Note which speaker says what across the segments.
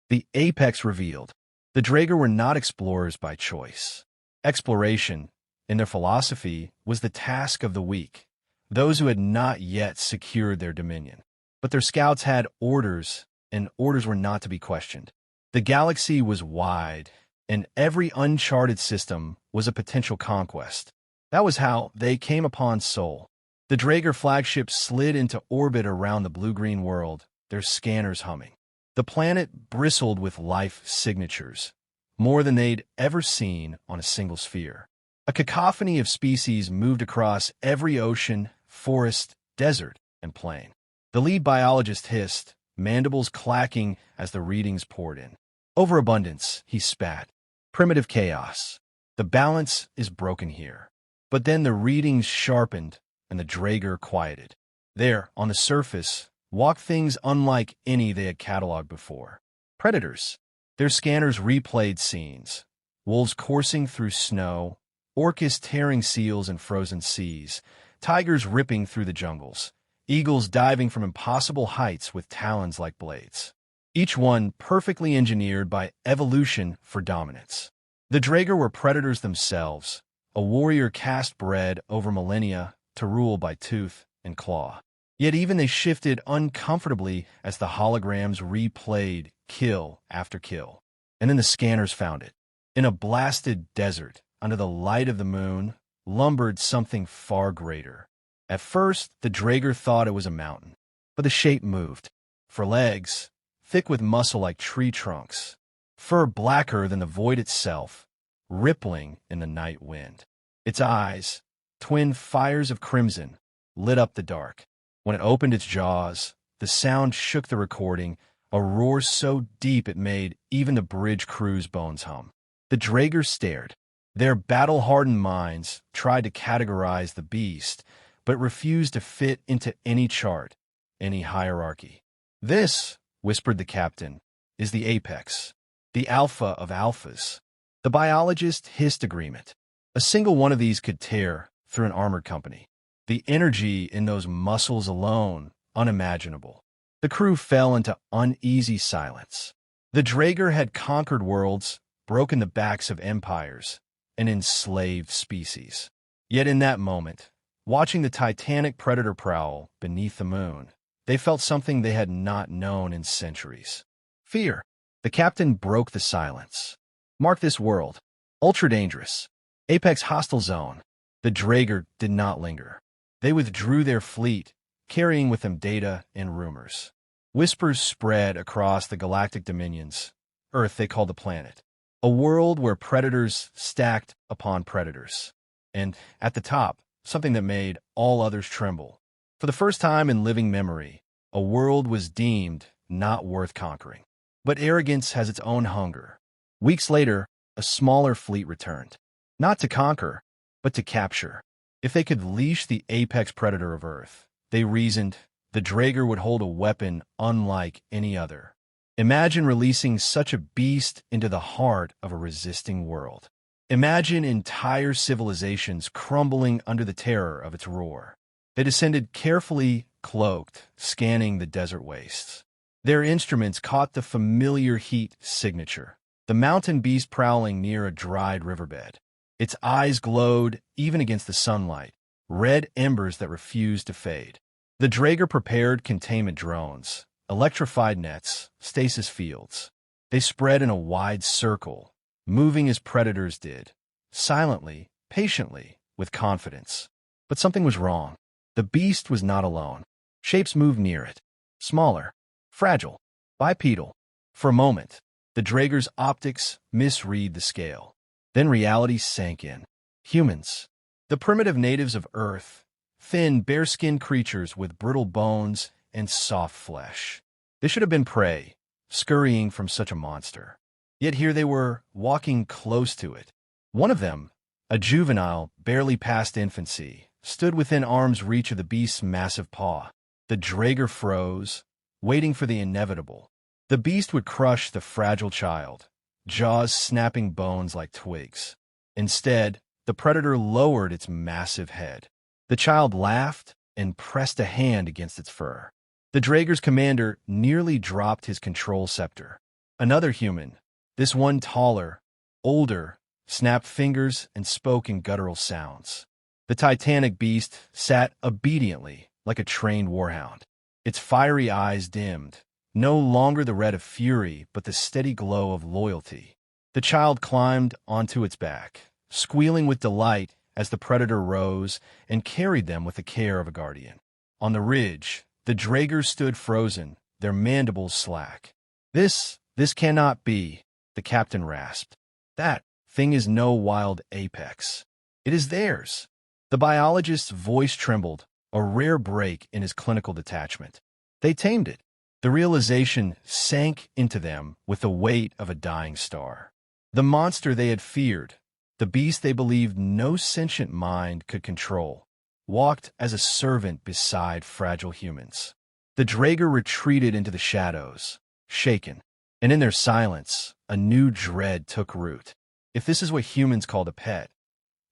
Speaker 1: The apex revealed. The Draeger were not explorers by choice. Exploration, in their philosophy, was the task of the weak, those who had not yet secured their dominion. But their scouts had orders, and orders were not to be questioned. The galaxy was wide, and every uncharted system was a potential conquest. That was how they came upon Sol. The Draeger flagship slid into orbit around the blue-green world, their scanners humming. The planet bristled with life signatures, more than they'd ever seen on a single sphere. A cacophony of species moved across every ocean, forest, desert, and plain. The lead biologist hissed, mandibles clacking as the readings poured in. Overabundance, he spat. Primitive chaos. The balance is broken here. But then the readings sharpened, and the Draeger quieted. There, on the surface, walked things unlike any they had cataloged before. Predators. Their scanners replayed scenes. Wolves coursing through snow, orcas tearing seals in frozen seas, tigers ripping through the jungles, eagles diving from impossible heights with talons like blades. Each one perfectly engineered by evolution for dominance. The Draeger were predators themselves, a warrior caste bred over millennia to rule by tooth and claw. Yet even they shifted uncomfortably as the holograms replayed kill after kill. And then the scanners found it. In a blasted desert, under the light of the moon, lumbered something far greater. At first, the Draeger thought it was a mountain, but the shape moved. For legs, thick with muscle like tree trunks, fur blacker than the void itself, rippling in the night wind. Its eyes, twin fires of crimson, lit up the dark. When it opened its jaws, the sound shook the recording, a roar so deep it made even the bridge crew's bones hum. The Draeger stared. Their battle-hardened minds tried to categorize the beast, but refused to fit into any chart, any hierarchy. "This," whispered the captain, "is the apex, the alpha of alphas." The biologist hissed agreement. A single one of these could tear through an armored company. The energy in those muscles alone, unimaginable. The crew fell into uneasy silence. The Draeger had conquered worlds, broken the backs of empires, and enslaved species. Yet in that moment, watching the titanic predator prowl beneath the moon, they felt something they had not known in centuries. Fear. The captain broke the silence. "Mark this world. Ultra-dangerous. Apex hostile zone." The Draeger did not linger. They withdrew their fleet, carrying with them data and rumors. Whispers spread across the galactic dominions. Earth they called the planet. A world where predators stacked upon predators. And at the top, something that made all others tremble. For the first time in living memory, a world was deemed not worth conquering. But arrogance has its own hunger. Weeks later, a smaller fleet returned. Not to conquer, but to capture. If they could leash the apex predator of Earth, they reasoned, the Draeger would hold a weapon unlike any other. Imagine releasing such a beast into the heart of a resisting world. Imagine entire civilizations crumbling under the terror of its roar. They descended carefully cloaked, scanning the desert wastes. Their instruments caught the familiar heat signature, the mountain beast prowling near a dried riverbed. Its eyes glowed even against the sunlight, red embers that refused to fade. The Draeger prepared containment drones, electrified nets, stasis fields. They spread in a wide circle, moving as predators did, silently, patiently, with confidence. But something was wrong. The beast was not alone. Shapes moved near it, smaller, fragile, bipedal. For a moment, the Draeger's optics misread the scale. Then reality sank in. Humans. The primitive natives of Earth. Thin, bare-skinned creatures with brittle bones and soft flesh. They should have been prey, scurrying from such a monster. Yet here they were, walking close to it. One of them, a juvenile barely past infancy, stood within arm's reach of the beast's massive paw. The Draeger froze, waiting for the inevitable. The beast would crush the fragile child, jaws snapping bones like twigs. Instead, the predator lowered its massive head. The child laughed and pressed a hand against its fur. The Draeger's commander nearly dropped his control scepter. Another human, this one taller, older, snapped fingers and spoke in guttural sounds. The titanic beast sat obediently like a trained warhound. Its fiery eyes dimmed, no longer the red of fury but the steady glow of loyalty. The child climbed onto its back, squealing with delight as the predator rose and carried them with the care of a guardian. On the ridge, the Draegers stood frozen, their mandibles slack. This cannot be, the captain rasped. That thing is no wild apex. It is theirs. The biologist's voice trembled, a rare break in his clinical detachment. They tamed it. The realization sank into them with the weight of a dying star. The monster they had feared, the beast they believed no sentient mind could control, walked as a servant beside fragile humans. The Draeger retreated into the shadows, shaken, and in their silence, a new dread took root. If this is what humans called a pet,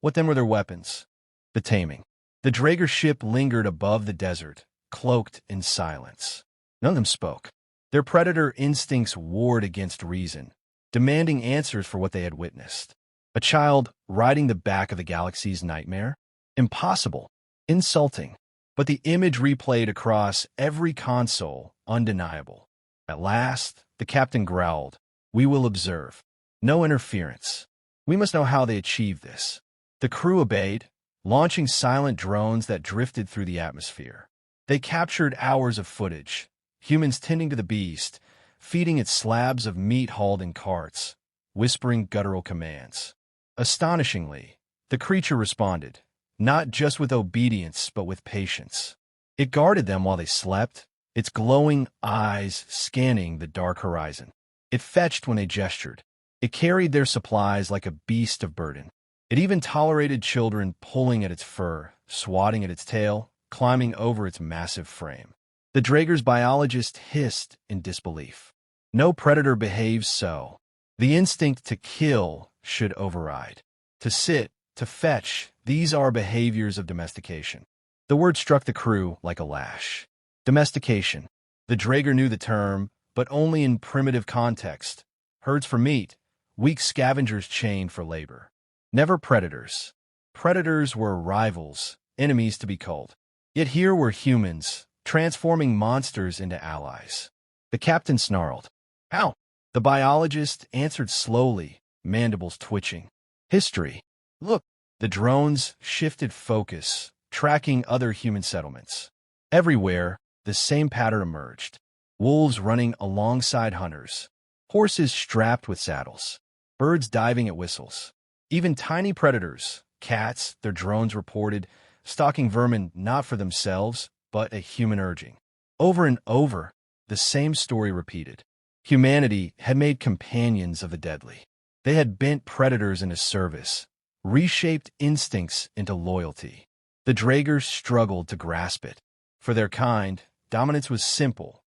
Speaker 1: what then were their weapons? The taming. The Draeger ship lingered above the desert, cloaked in silence. None of them spoke. Their predator instincts warred against reason, demanding answers for what they had witnessed. A child riding the back of the galaxy's nightmare? Impossible. Insulting. But the image replayed across every console, undeniable. At last, the captain growled, "We will observe. No interference. We must know how they achieve this." The crew obeyed, launching silent drones that drifted through the atmosphere. They captured hours of footage, humans tending to the beast, feeding it slabs of meat hauled in carts, whispering guttural commands. Astonishingly, the creature responded, not just with obedience but with patience. It guarded them while they slept, its glowing eyes scanning the dark horizon. It fetched when they gestured. It carried their supplies like a beast of burden. It even tolerated children pulling at its fur, swatting at its tail, climbing over its massive frame. The Draeger's biologist hissed in disbelief. No predator behaves so. The instinct to kill should override. To sit, to fetch, these are behaviors of domestication. The word struck the crew like a lash. Domestication. The Draeger knew the term, but only in primitive context. Herds for meat, weak scavengers chained for labor. Never predators. Predators were rivals, enemies to be culled. Yet here were humans, transforming monsters into allies. The captain snarled. "How?" The biologist answered slowly, mandibles twitching. "History. Look." The drones shifted focus, tracking other human settlements. Everywhere, the same pattern emerged. Wolves running alongside hunters. Horses strapped with saddles. Birds diving at whistles. Even tiny predators, cats, their drones reported, stalking vermin not for themselves, but a human urging. Over and over, the same story repeated. Humanity had made companions of the deadly. They had bent predators into service, reshaped instincts into loyalty. The Draegers struggled to grasp it. For their kind, dominance was simple.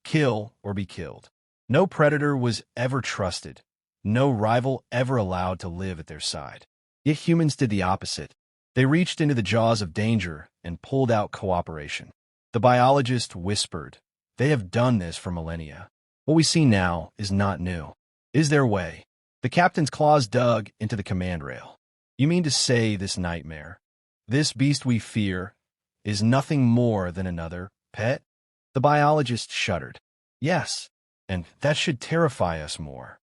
Speaker 1: Kill or be killed. No predator was ever trusted. No rival ever allowed to live at their side. Yet humans did the opposite. They reached into the jaws of danger and pulled out cooperation. The biologist whispered, "They have done this for millennia. What we see now is not new. It is their way." The captain's claws dug into the command rail. "You mean to say this nightmare, this beast we fear, is nothing more than another pet?" The biologist shuddered. "Yes, and that should terrify us more."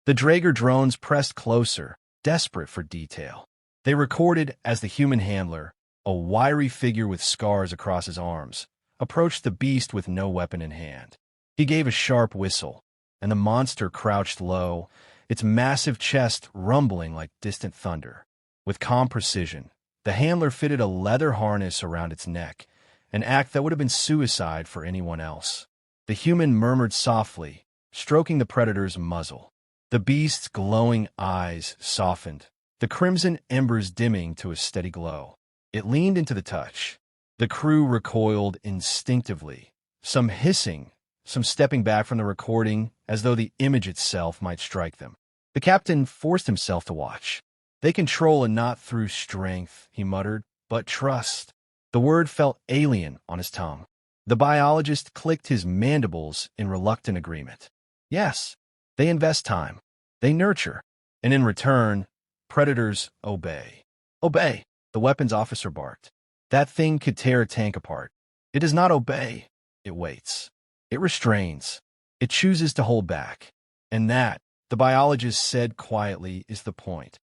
Speaker 1: The Draeger drones pressed closer, desperate for detail. They recorded as the human handler, a wiry figure with scars across his arms, approached the beast with no weapon in hand. He gave a sharp whistle, and the monster crouched low, its massive chest rumbling like distant thunder. With calm precision, the handler fitted a leather harness around its neck, an act that would have been suicide for anyone else. The human murmured softly, stroking the predator's muzzle. The beast's glowing eyes softened, the crimson embers dimming to a steady glow. It leaned into the touch. The crew recoiled instinctively, some hissing, some stepping back from the recording as though the image itself might strike them. The captain forced himself to watch. "They control and not through strength," he muttered, "but trust." The word felt alien on his tongue. The biologist clicked his mandibles in reluctant agreement. "Yes, They invest time. They nurture. And in return, predators obey. Obey, the weapons officer barked. That thing could tear a tank apart. It does not obey. It waits. It restrains. It chooses to hold back. And that, the biologist said quietly, is the point.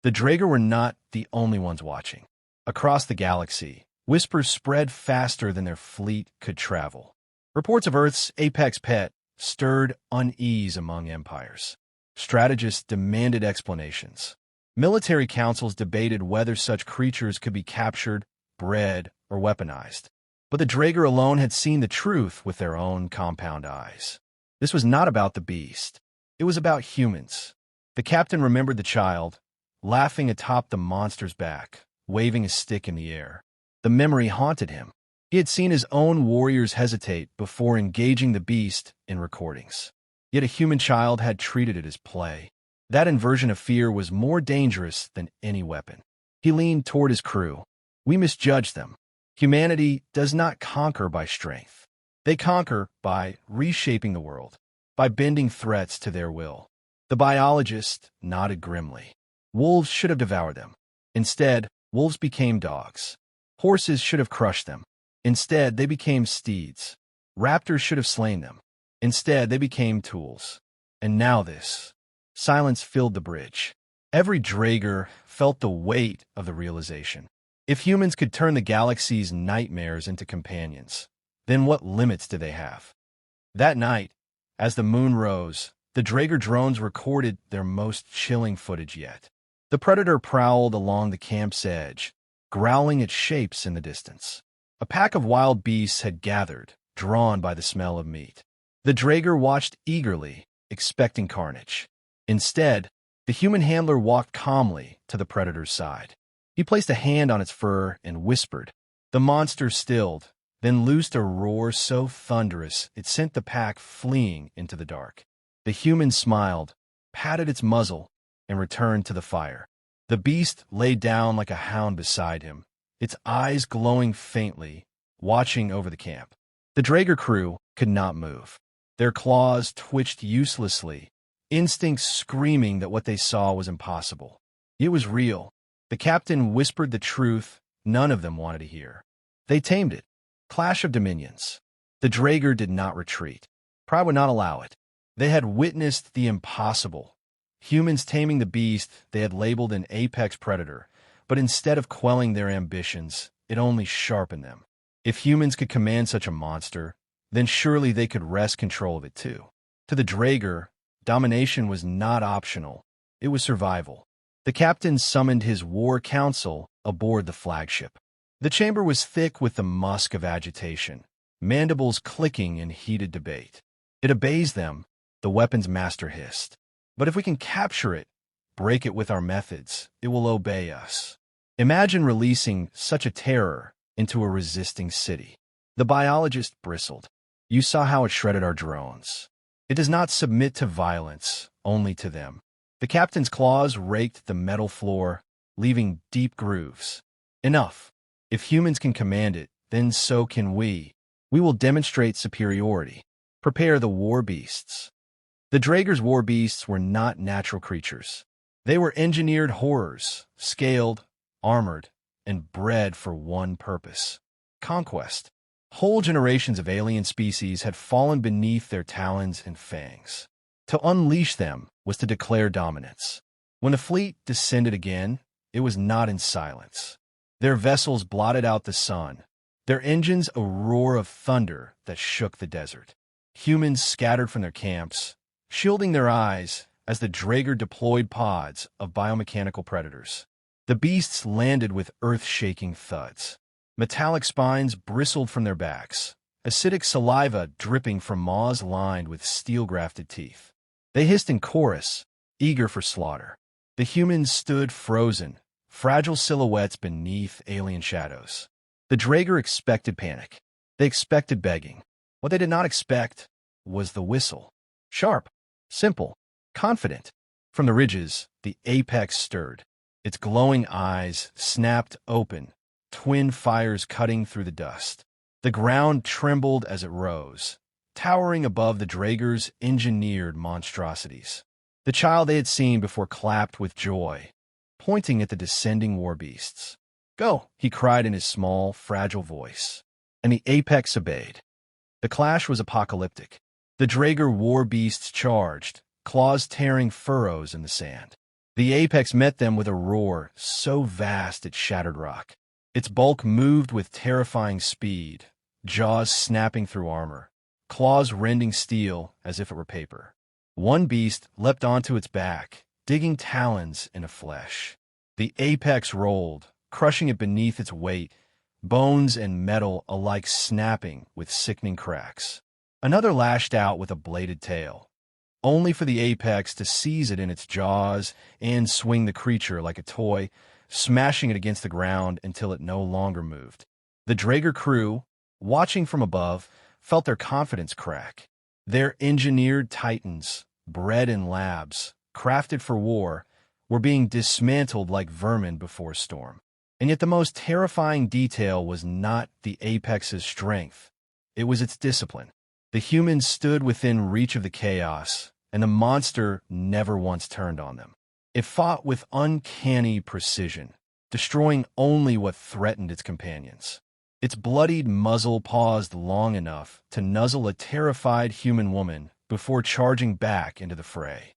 Speaker 1: The Draeger were not the only ones watching. Across the galaxy, whispers spread faster than their fleet could travel. Reports of Earth's apex pet stirred unease among empires. Strategists demanded explanations. Military councils debated whether such creatures could be captured, bred, or weaponized. But the Draeger alone had seen the truth with their own compound eyes. This was not about the beast. It was about humans. The captain remembered the child, laughing atop the monster's back, waving a stick in the air. The memory haunted him. He had seen his own warriors hesitate before engaging the beast in recordings. Yet a human child had treated it as play. That inversion of fear was more dangerous than any weapon. He leaned toward his crew. We misjudged them. Humanity does not conquer by strength. They conquer by reshaping the world, by bending threats to their will. The biologist nodded grimly. Wolves should have devoured them. Instead, wolves became dogs. Horses should have crushed them. Instead, they became steeds. Raptors should have slain them. Instead, they became tools. And now this. Silence filled the bridge. Every Draeger felt the weight of the realization. If humans could turn the galaxy's nightmares into companions, then what limits do they have? That night, as the moon rose, the Draeger drones recorded their most chilling footage yet. The predator prowled along the camp's edge, growling at shapes in the distance. A pack of wild beasts had gathered, drawn by the smell of meat. The Draeger watched eagerly, expecting carnage. Instead, the human handler walked calmly to the predator's side. He placed a hand on its fur and whispered. The monster stilled, then loosed a roar so thunderous it sent the pack fleeing into the dark. The human smiled, patted its muzzle, and returned to the fire. The beast lay down like a hound beside him, its eyes glowing faintly, watching over the camp. The Draeger crew could not move. Their claws twitched uselessly, instincts screaming that what they saw was impossible. It was real. The captain whispered the truth none of them wanted to hear. They tamed it. Clash of dominions. The Draeger did not retreat. Pride would not allow it. They had witnessed the impossible. Humans taming the beast they had labeled an apex predator, but instead of quelling their ambitions, it only sharpened them. If humans could command such a monster, then surely they could wrest control of it too. To the Draeger, domination was not optional. It was survival. The captain summoned his war council aboard the flagship. The chamber was thick with the musk of agitation, mandibles clicking in heated debate. It obeys them, the weapon's master hissed. But if we can capture it, break it with our methods, it will obey us. Imagine releasing such a terror into a resisting city. The biologist bristled. You saw how it shredded our drones. It does not submit to violence, only to them. The captain's claws raked the metal floor, leaving deep grooves. Enough. If humans can command it, then so can we. We will demonstrate superiority. Prepare the war beasts. The Draeger's war beasts were not natural creatures. They were engineered horrors, scaled, armored, and bred for one purpose: conquest. Whole generations of alien species had fallen beneath their talons and fangs. To unleash them was to declare dominance. When the fleet descended again, it was not in silence. Their vessels blotted out the sun, their engines a roar of thunder that shook the desert. Humans scattered from their camps, shielding their eyes as the Draeger deployed pods of biomechanical predators. The beasts landed with earth-shaking thuds. Metallic spines bristled from their backs, acidic saliva dripping from maws lined with steel-grafted teeth. They hissed in chorus, eager for slaughter. The humans stood frozen, fragile silhouettes beneath alien shadows. The Draeger expected panic. They expected begging. What they did not expect was the whistle. Sharp, simple, confident. From the ridges, the apex stirred. Its glowing eyes snapped open, twin fires cutting through the dust. The ground trembled as it rose, towering above the Draeger's engineered monstrosities. The child they had seen before clapped with joy, pointing at the descending war beasts. "Go!" he cried in his small, fragile voice, and the apex obeyed. The clash was apocalyptic. The Draeger war beasts charged, claws tearing furrows in the sand. The apex met them with a roar so vast it shattered rock. Its bulk moved with terrifying speed, jaws snapping through armor, claws rending steel as if it were paper. One beast leapt onto its back, digging talons into flesh. The apex rolled, crushing it beneath its weight, bones and metal alike snapping with sickening cracks. Another lashed out with a bladed tail, only for the apex to seize it in its jaws and swing the creature like a toy, smashing it against the ground until it no longer moved. The Draeger crew, watching from above, felt their confidence crack. Their engineered titans, bred in labs, crafted for war, were being dismantled like vermin before a storm. And yet the most terrifying detail was not the apex's strength. It was its discipline. The humans stood within reach of the chaos, and the monster never once turned on them. It fought with uncanny precision, destroying only what threatened its companions. Its bloodied muzzle paused long enough to nuzzle a terrified human woman before charging back into the fray.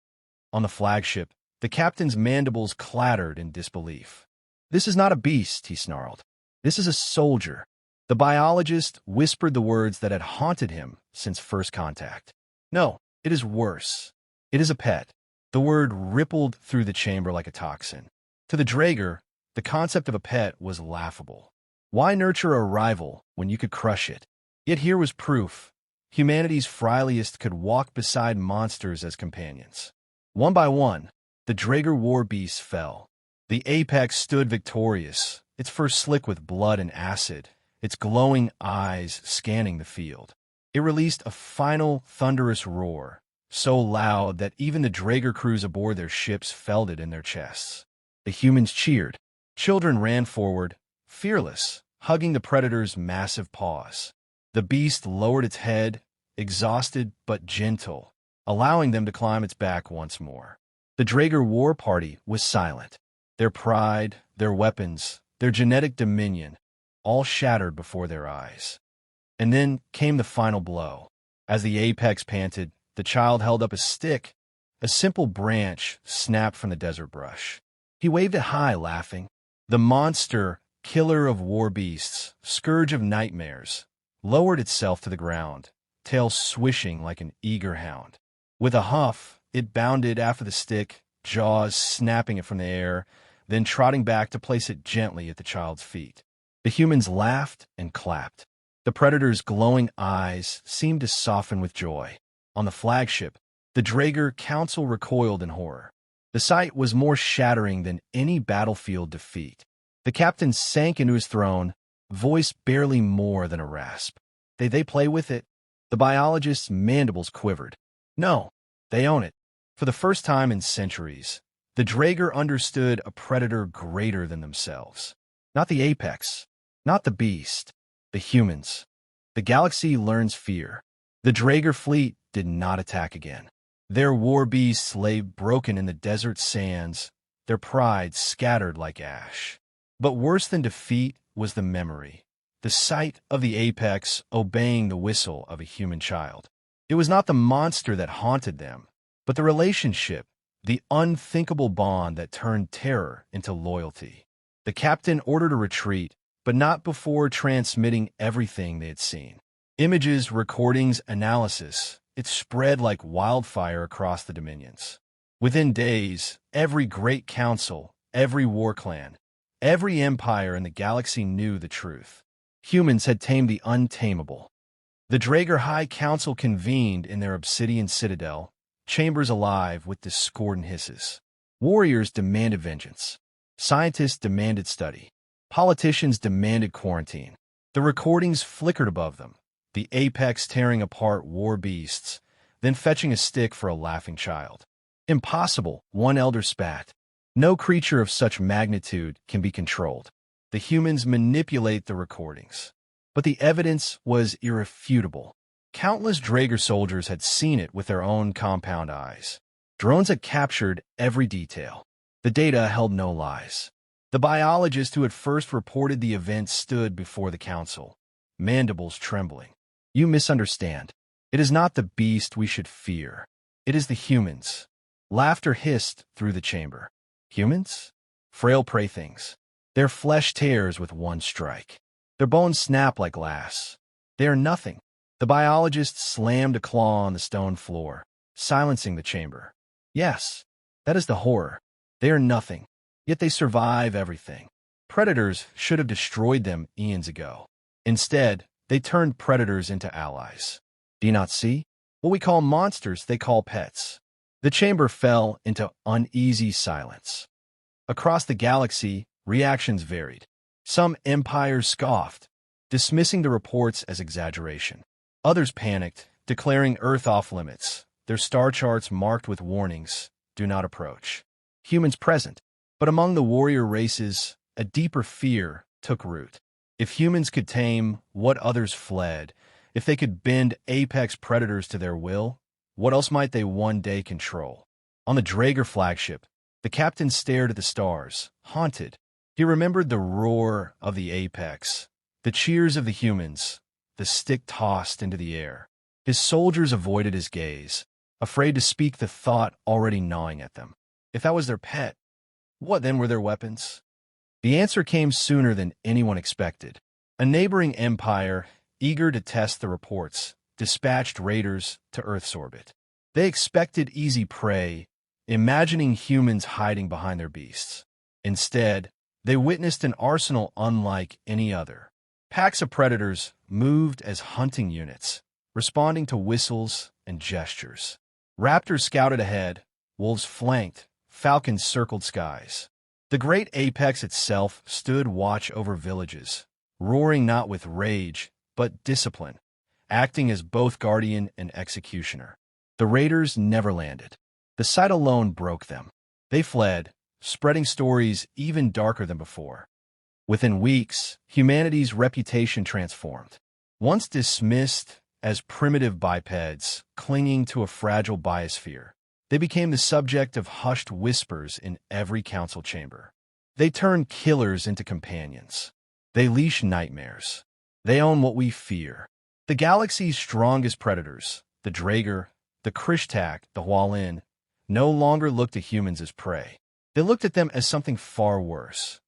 Speaker 1: On the flagship, the captain's mandibles clattered in disbelief. "This is not a beast," he snarled. "This is a soldier." The biologist whispered the words that had haunted him since first contact. "No, it is worse. It is a pet." The word rippled through the chamber like a toxin. To the Draeger, the concept of a pet was laughable. Why nurture a rival when you could crush it? Yet here was proof. Humanity's frailest could walk beside monsters as companions. One by one, the Draeger war beasts fell. The apex stood victorious, its fur slick with blood and acid, its glowing eyes scanning the field. It released a final thunderous roar, so loud that even the Draeger crews aboard their ships felt it in their chests. The humans cheered. Children ran forward, fearless, hugging the predator's massive paws. The beast lowered its head, exhausted but gentle, allowing them to climb its back once more. The Draeger war party was silent. Their pride, their weapons, their genetic dominion, all shattered before their eyes. And then came the final blow. As the apex panted, the child held up a stick. A simple branch snapped from the desert brush. He waved it high, laughing. The monster, killer of war beasts, scourge of nightmares, lowered itself to the ground, tail swishing like an eager hound. With a huff, it bounded after the stick, jaws snapping it from the air, then trotting back to place it gently at the child's feet. The humans laughed and clapped. The predator's glowing eyes seemed to soften with joy. On the flagship, the Draeger council recoiled in horror. The sight was more shattering than any battlefield defeat. The captain sank into his throne, voice barely more than a rasp. They play with it? The biologist's mandibles quivered. No, they own it. For the first time in centuries, the Draeger understood a predator greater than themselves. Not the apex, not the beast, the humans. The galaxy learns fear. The Draeger fleet did not attack again. Their war beasts lay broken in the desert sands, their pride scattered like ash. But worse than defeat was the memory, the sight of the apex obeying the whistle of a human child. It was not the monster that haunted them, but the relationship, the unthinkable bond that turned terror into loyalty. The captain ordered a retreat, but not before transmitting everything they had seen. Images, recordings, analysis. It spread like wildfire across the dominions. Within days, every great council, every war clan, every empire in the galaxy knew the truth. Humans had tamed the untamable. The Draeger High Council convened in their obsidian citadel, chambers alive with discordant hisses. Warriors demanded vengeance. Scientists demanded study. Politicians demanded quarantine. The recordings flickered above them, the apex tearing apart war beasts, then fetching a stick for a laughing child. Impossible, one elder spat. No creature of such magnitude can be controlled. The humans manipulate the recordings. But the evidence was irrefutable. Countless Draeger soldiers had seen it with their own compound eyes. Drones had captured every detail. The data held no lies. The biologist who had first reported the event stood before the council, mandibles trembling. You misunderstand. It is not the beast we should fear. It is the humans. Laughter hissed through the chamber. Humans? Frail prey things. Their flesh tears with one strike. Their bones snap like glass. They are nothing. The biologist slammed a claw on the stone floor, silencing the chamber. Yes, that is the horror. They are nothing, yet they survive everything. Predators should have destroyed them eons ago. Instead, they turned predators into allies. Do you not see? What we call monsters, they call pets. The chamber fell into uneasy silence. Across the galaxy, reactions varied. Some empires scoffed, dismissing the reports as exaggeration. Others panicked, declaring Earth off-limits, their star charts marked with warnings, do not approach. Humans present. But among the warrior races, a deeper fear took root. If humans could tame what others fled, if they could bend apex predators to their will, what else might they one day control? On the Draeger flagship, the captain stared at the stars, haunted. He remembered the roar of the apex, the cheers of the humans, the stick tossed into the air. His soldiers avoided his gaze, afraid to speak the thought already gnawing at them. If that was their pet, what then were their weapons? The answer came sooner than anyone expected. A neighboring empire, eager to test the reports, dispatched raiders to Earth's orbit. They expected easy prey, imagining humans hiding behind their beasts. Instead, they witnessed an arsenal unlike any other. Packs of predators moved as hunting units, responding to whistles and gestures. Raptors scouted ahead, wolves flanked, falcons circled skies. The great apex itself stood watch over villages, roaring not with rage, but discipline, acting as both guardian and executioner. The raiders never landed. The sight alone broke them. They fled, spreading stories even darker than before. Within weeks, humanity's reputation transformed. Once dismissed as primitive bipeds clinging to a fragile biosphere, they became the subject of hushed whispers in every council chamber. They turned killers into companions. They leash nightmares. They own what we fear. The galaxy's strongest predators, the Draeger, the Krishtak, the Hualin, no longer looked at humans as prey. They looked at them as something far worse.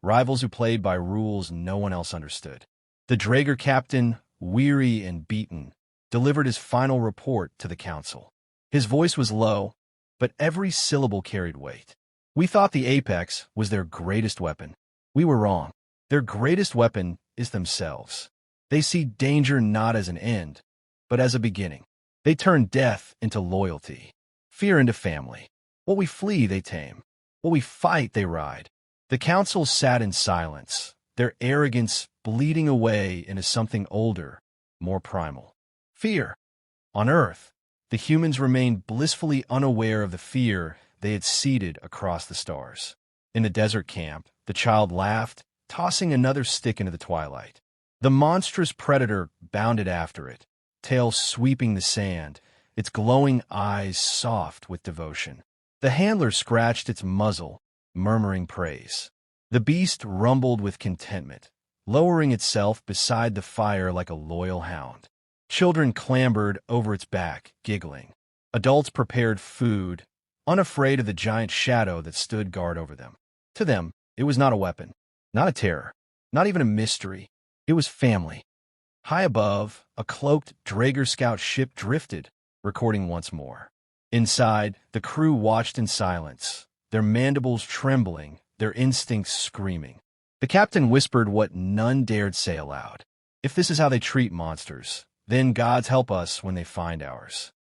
Speaker 1: Rivals who played by rules no one else understood. The Draeger captain, weary and beaten, delivered his final report to the council. His voice was low, but every syllable carried weight. We thought the apex was their greatest weapon. We were wrong. Their greatest weapon is themselves. They see danger not as an end, but as a beginning. They turn death into loyalty, fear into family. What we flee, they tame. What we fight, they ride. The council sat in silence, their arrogance bleeding away into something older, more primal. Fear. On Earth, the humans remained blissfully unaware of the fear they had seeded across the stars. In the desert camp, the child laughed, tossing another stick into the twilight. The monstrous predator bounded after it, tail sweeping the sand, its glowing eyes soft with devotion. The handler scratched its muzzle, murmuring praise. The beast rumbled with contentment, lowering itself beside the fire like a loyal hound. Children clambered over its back, giggling. Adults prepared food, unafraid of the giant shadow that stood guard over them. To them, it was not a weapon, not a terror, not even a mystery. It was family. High above, a cloaked Draeger scout ship drifted, recording once more. Inside, the crew watched in silence, their mandibles trembling, their instincts screaming. The captain whispered what none dared say aloud. If this is how they treat monsters, then gods help us when they find ours.